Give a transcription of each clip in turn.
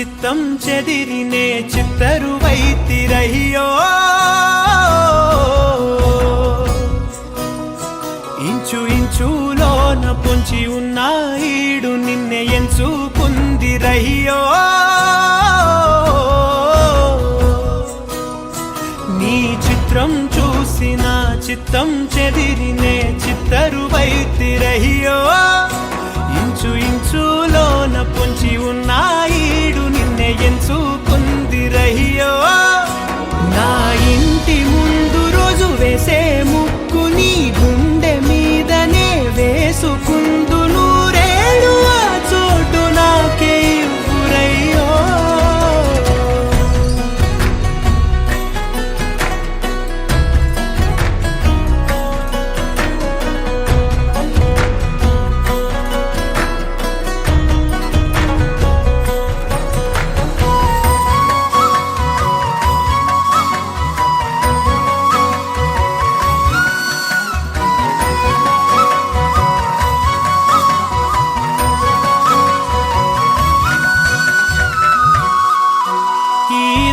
చిత్తం చెదిరినే చిత్తరువైతిరయ్యో ఇంచు ఇంచులోన పొంచి ఉన్న ఈడు నిన్నే ఎంచుకుందిరయ్యో నీ చిత్రం చూసిన చిత్తం చెదిరినే చిత్తరువైతిరయ్యో ఇంచు ఇంచులోన పొంచి ఉన్న ఈడు నిన్నే ఎంచుకుందిరయ్యో నా ఇంటి ముందు రోజు వేసే ముక్కు నీ గుండె మీదనే వేసుకుందు నూరేడు ఆ చోటు నాకే ఇవ్వురయ్యో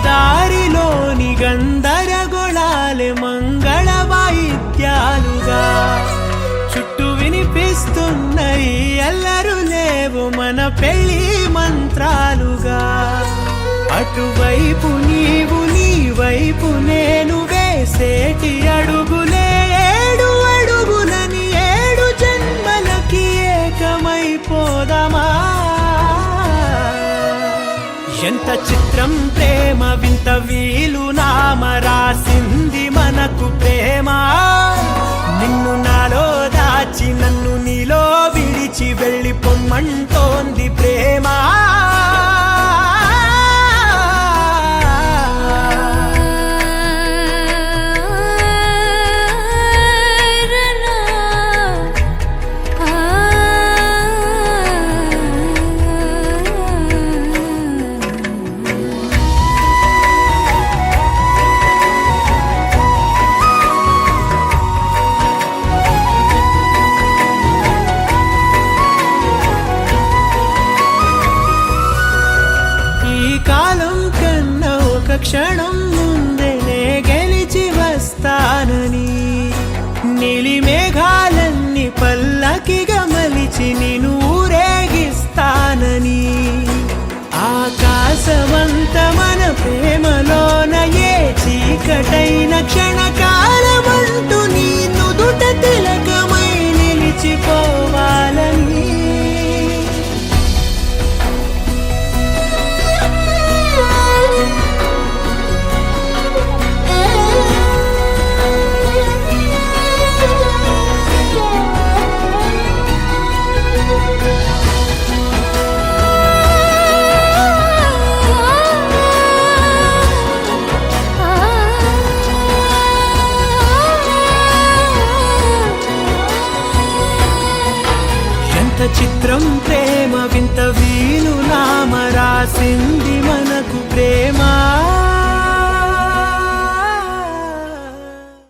దారిలోని గందరగోళాలే మంగళ వాయిద్యాలుగా చుట్టూ వినిపిస్తున్నాయి అల్లరు లేవు మన పెళ్లి మంత్రాలుగా అటువైపు నీవు నీ వైపు నేను వేసేటి అడుగులే ఏడు అడుగులని ఏడు జన్మలకి ఏకమైపోదామా ఎంత చిత్రం ప్రేమ వింత వీలు నామ రాసింది మనకు ప్రేమ నిన్ను నాలో దాచి నన్ను నీలో విడిచి వెళ్ళి పొమ్మంటోంది ప్రేమ కాలం కన్నా ఒక క్షణం ముందేనే గెలిచి వస్తానని నీలి మేఘాలన్నీ పల్లకిగా మలిచి నిన్ను ఊరేగిస్తానని ఆకాశమంత మన ప్రేమ